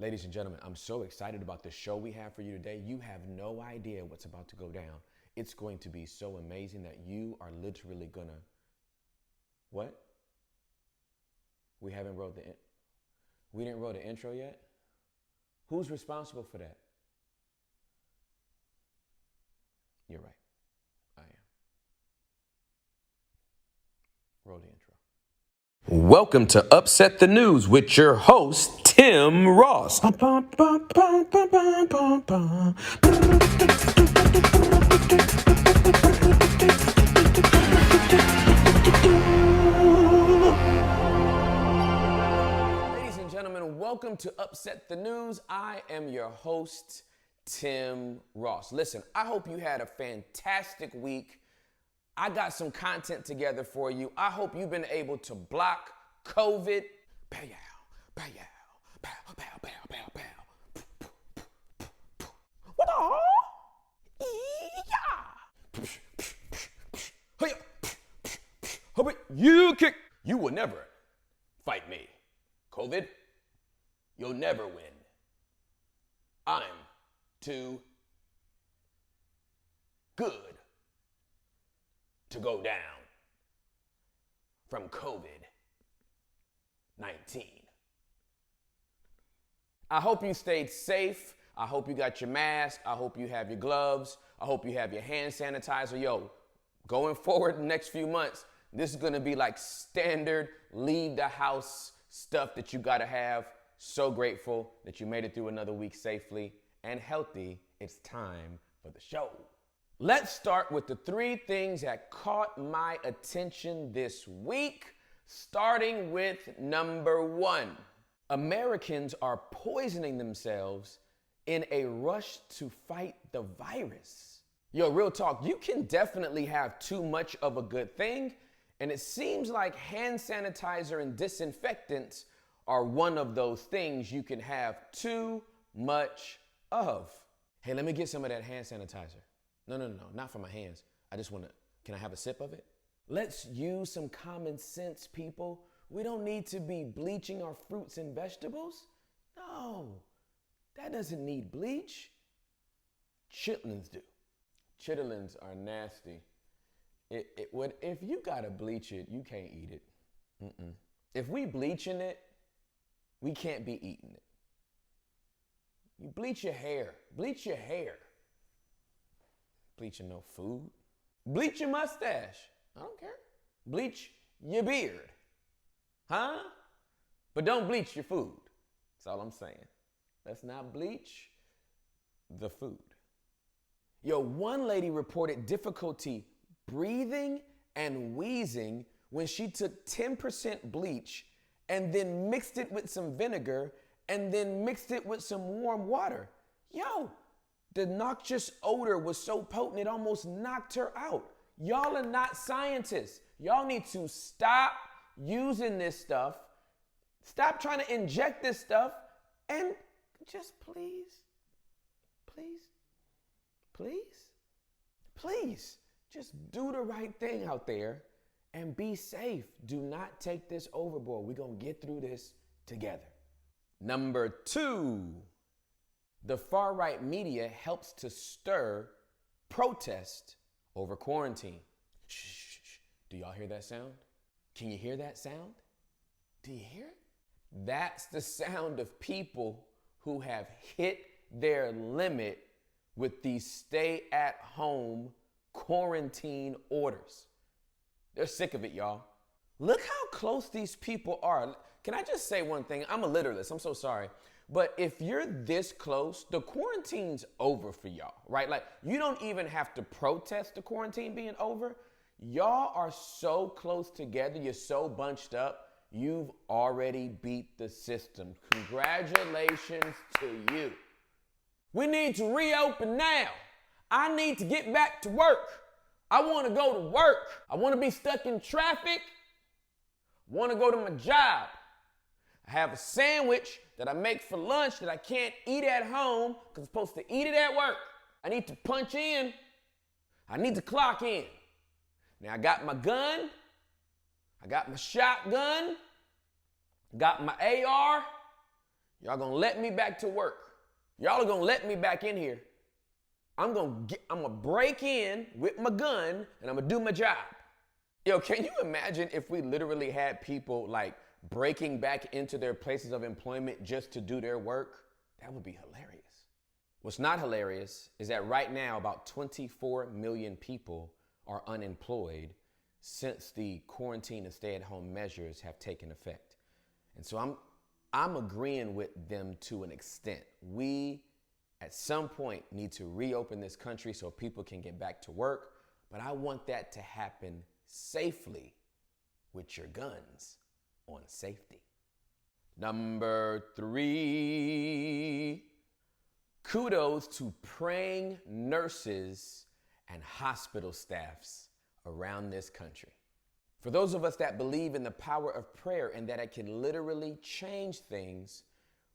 Ladies and gentlemen, I'm so excited about the show we have for you today. You have no idea what's about to go down. It's going to be so amazing that you are literally gonna, what? We didn't wrote the intro yet? Who's responsible for that? You're right, I am. Roll the intro. Welcome to Upset the News with your host, Tim Ross. Ladies and gentlemen, welcome to Upset the News. I am your host, Tim Ross. Listen, I hope you had a fantastic week. I got some content together for you. I hope you've been able to block COVID. Pow, pow, pow, pow, pow, pow, pow. What the? You kick. You will never fight me. COVID, you'll never win. I'm too good to go down from COVID-19. I hope you stayed safe. I hope you got your mask. I hope you have your gloves. I hope you have your hand sanitizer. Yo, going forward the next few months, this is gonna be like standard leave the house stuff that you gotta have. So grateful that you made it through another week safely and healthy. It's time for the show. Let's start with the 3 things that caught my attention this week, starting with number 1. Americans are poisoning themselves in a rush to fight the virus. Yo, real talk, you can definitely have too much of a good thing, and it seems like hand sanitizer and disinfectants are one of those things you can have too much of. Hey, let me get some of that hand sanitizer. No, not for my hands. Can I have a sip of it? Let's use some common sense, people. We don't need to be bleaching our fruits and vegetables. No, that doesn't need bleach. Chitlins do. Chitlins are nasty. If you gotta bleach it, you can't eat it. If we bleaching it, we can't be eating it. You bleach your hair. Bleach your hair. Bleaching no food. Bleach your mustache. I don't care. Bleach your beard. Huh? But don't bleach your food. That's all I'm saying. Let's not bleach the food. Yo, one lady reported difficulty breathing and wheezing when she took 10% bleach and then mixed it with some vinegar and then mixed it with some warm water. Yo, the noxious odor was so potent it almost knocked her out. Y'all are not scientists. Y'all need to stop using this stuff. Stop trying to inject this stuff and just please, just do the right thing out there and be safe. Do not take this overboard. We're going to get through this together. Number 2. The far-right media helps to stir protest over quarantine. Shh. Do y'all hear that sound? Can you hear that sound? Do you hear it? That's the sound of people who have hit their limit with these stay-at-home quarantine orders. They're sick of it, y'all. Look how close these people are. Can I just say one thing? I'm a literalist. I'm so sorry. But if you're this close, the quarantine's over for y'all, right? Like, you don't even have to protest the quarantine being over. Y'all are so close together. You're so bunched up. You've already beat the system. Congratulations to you. We need to reopen now. I need to get back to work. I want to go to work. I want to be stuck in traffic. I want to go to my job. I have a sandwich that I make for lunch that I can't eat at home because I'm supposed to eat it at work. I need to punch in. I need to clock in. Now I got my gun. I got my shotgun. Got my AR. Y'all gonna let me back to work. Y'all are gonna let me back in here. I'm gonna break in with my gun and I'm gonna do my job. Yo, can you imagine if we literally had people like breaking back into their places of employment just to do their work? That would be hilarious. What's not hilarious is that right now about 24 million people are unemployed since the quarantine and stay-at-home measures have taken effect. And so I'm agreeing with them to an extent. We, at some point, need to reopen this country so people can get back to work, but I want that to happen safely with your guns on safety. Number 3, kudos to praying nurses and hospital staffs around this country. For those of us that believe in the power of prayer and that it can literally change things,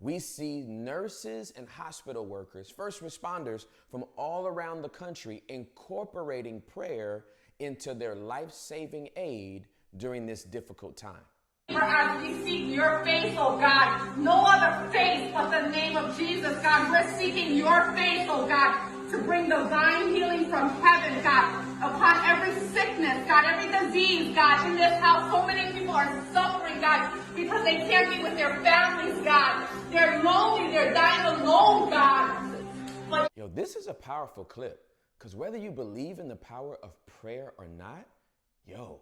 we see nurses and hospital workers, first responders from all around the country incorporating prayer into their life-saving aid during this difficult time. As we seek your face, oh God, no other face but the name of Jesus, God. We're seeking your face, oh God, to bring divine healing from heaven, God, upon every sickness, God, every disease, God. In this house, so many people are suffering, God, because they can't be with their families, God. They're lonely, they're dying alone, God. Yo, this is a powerful clip, because whether you believe in the power of prayer or not, yo,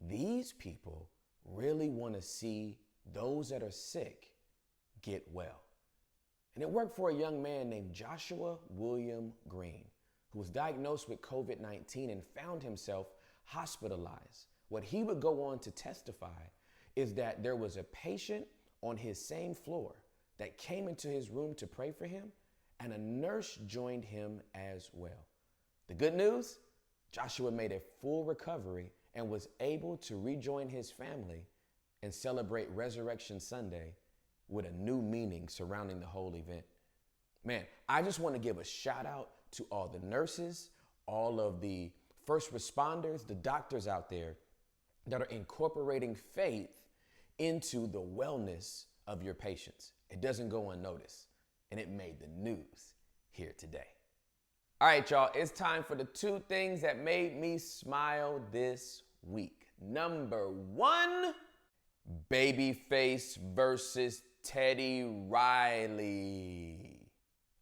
these people really want to see those that are sick get well. And it worked for a young man named Joshua William Green, who was diagnosed with COVID-19 and found himself hospitalized. What he would go on to testify is that there was a patient on his same floor that came into his room to pray for him, and a nurse joined him as well. The good news, Joshua made a full recovery and was able to rejoin his family and celebrate Resurrection Sunday with a new meaning surrounding the whole event. Man, I just want to give a shout out to all the nurses, all of the first responders, the doctors out there that are incorporating faith into the wellness of your patients. It doesn't go unnoticed, and it made the news here today. All right, y'all, it's time for the 2 things that made me smile this week. Number 1, Babyface versus Teddy Riley.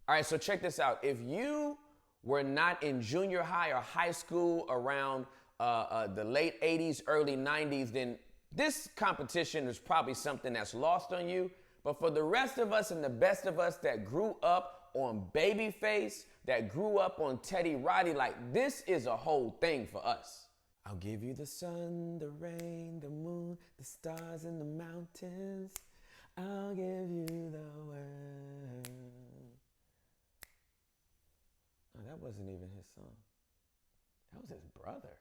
All right, so check this out. If you were not in junior high or high school around the late 80s, early 90s, then this competition is probably something that's lost on you. But for the rest of us and the best of us that grew up on Babyface, that grew up on Teddy Riley, like, this is a whole thing for us. I'll give you the sun, the rain, the moon, the stars and the mountains. I'll give you the world. Oh, that wasn't even his song. That was his brother.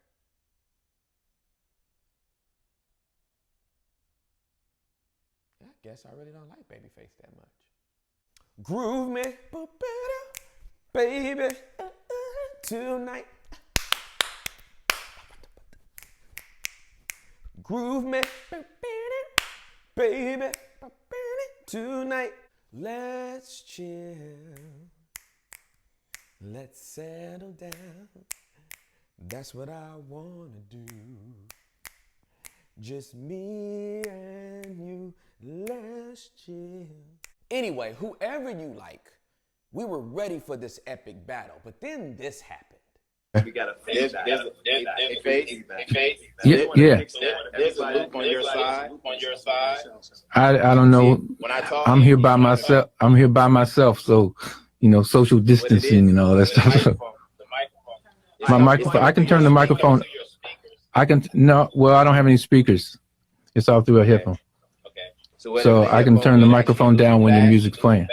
I guess I really don't like Babyface that much. Groove me, baby, tonight. Groove me, baby, tonight. Let's chill. Let's settle down. That's what I wanna do. Just me and you. Let's chill. Anyway, whoever you like, we were ready for this epic battle, but then this happened. We got a face. There's a face. Yeah. There's a loop on your side. I don't know. When I talk, I'm here by myself. So, social distancing and all that stuff. The microphone. My microphone. I can turn the microphone. I don't have any speakers. It's all through a headphone. Okay. So I can turn the microphone down when your music's playing.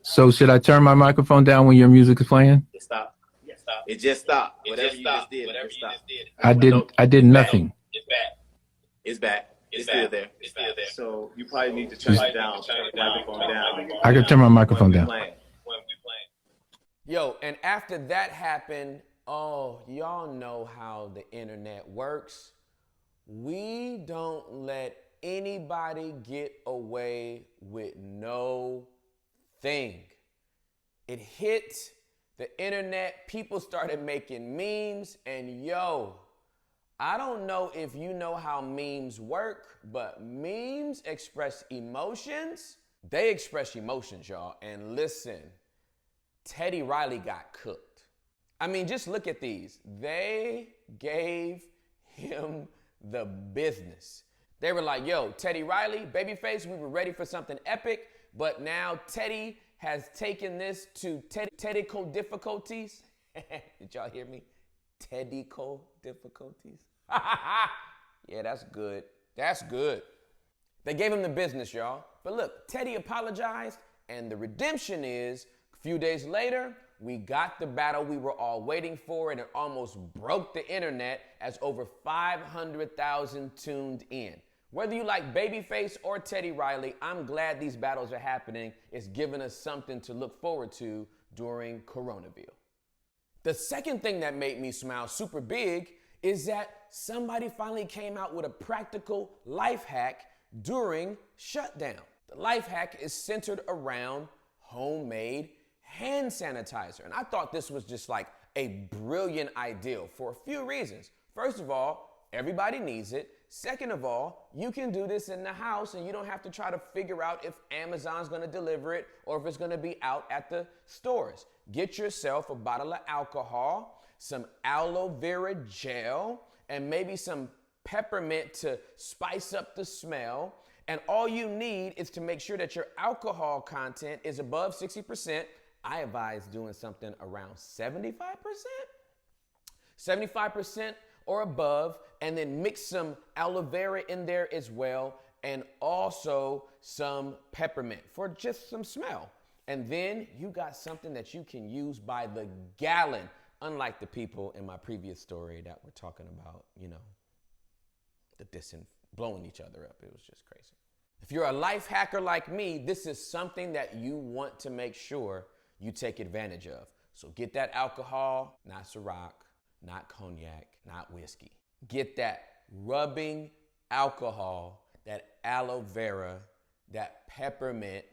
So should I turn my microphone down when your music is playing? Stop. It just stopped. Whatever you just did. I did nothing. It's back. It's still there. So you probably need to turn it down. Turn the microphone down. I can turn my microphone down. Yo, and after that happened, oh, y'all know how the internet works. We don't let anybody get away with no thing. It hit the internet. People started making memes, and yo, I don't know if you know how memes work, but memes express emotions. They express emotions, y'all. And listen, Teddy Riley got cooked. I mean, just look at these. They gave him the business. They were like, yo, Teddy Riley, Babyface, we were ready for something epic, but now Teddy has taken this to technical difficulties. Did y'all hear me? Technical difficulties. Yeah, that's good. That's good. They gave him the business, y'all. But look, Teddy apologized, and the redemption is, a few days later, we got the battle we were all waiting for, and it almost broke the internet as over 500,000 tuned in. Whether you like Babyface or Teddy Riley, I'm glad these battles are happening. It's giving us something to look forward to during Coronaville. The second thing that made me smile super big is that somebody finally came out with a practical life hack during shutdown. The life hack is centered around homemade hand sanitizer. And I thought this was just like a brilliant idea for a few reasons. First of all, everybody needs it. Second of all, you can do this in the house and you don't have to try to figure out if Amazon's gonna deliver it or if it's gonna be out at the stores. Get yourself a bottle of alcohol, some aloe vera gel, and maybe some peppermint to spice up the smell. And all you need is to make sure that your alcohol content is above 60%. I advise doing something around 75%. 75% or above, and then mix some aloe vera in there as well, and also some peppermint for just some smell. And then you got something that you can use by the gallon, unlike the people in my previous story that were talking about, you know, blowing each other up. It was just crazy. If you're a life hacker like me, this is something that you want to make sure you take advantage of. So get that alcohol, not Ciroc, not cognac, not whiskey. Get that rubbing alcohol, that aloe vera, that peppermint,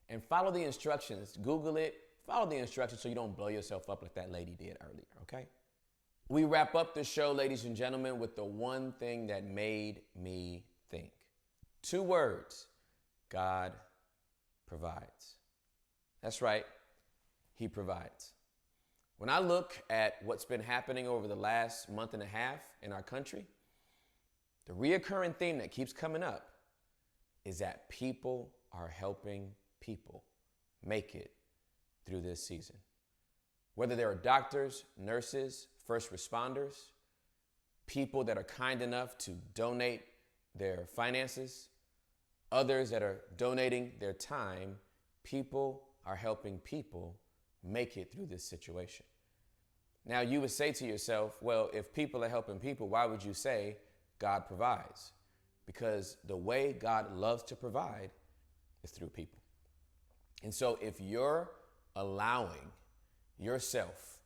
and follow the instructions. Google it, follow the instructions so you don't blow yourself up like that lady did earlier, okay? We wrap up the show, ladies and gentlemen, with the one thing that made me think. 2 words: God provides. That's right, He provides. When I look at what's been happening over the last month and a half in our country, the reoccurring theme that keeps coming up is that people are helping people make it through this season. Whether there are doctors, nurses, first responders, people that are kind enough to donate their finances, others that are donating their time, people are helping people make it through this situation. Now, you would say to yourself, well, if people are helping people, why would you say God provides? Because the way God loves to provide is through people. And so if you're allowing yourself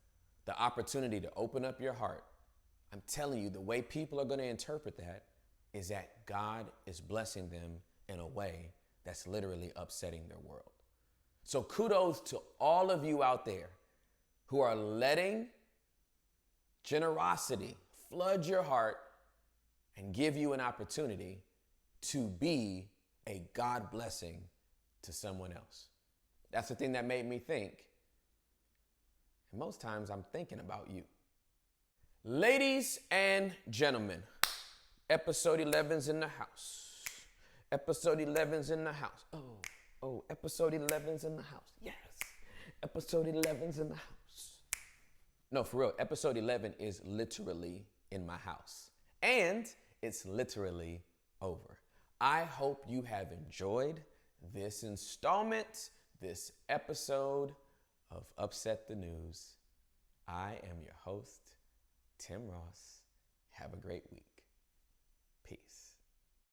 the opportunity to open up your heart, I'm telling you, the way people are going to interpret that is that God is blessing them in a way that's literally upsetting their world. So kudos to all of you out there who are letting generosity flood your heart and give you an opportunity to be a God blessing to someone else. That's the thing that made me think. And most times I'm thinking about you. Ladies and gentlemen, episode 11's in the house. Episode 11's in the house. Oh, episode 11's in the house. Yes. Episode 11's in the house. No, for real, episode 11 is literally in my house. And it's literally over. I hope you have enjoyed this installment, this episode of Upset the News. I am your host, Tim Ross. Have a great week.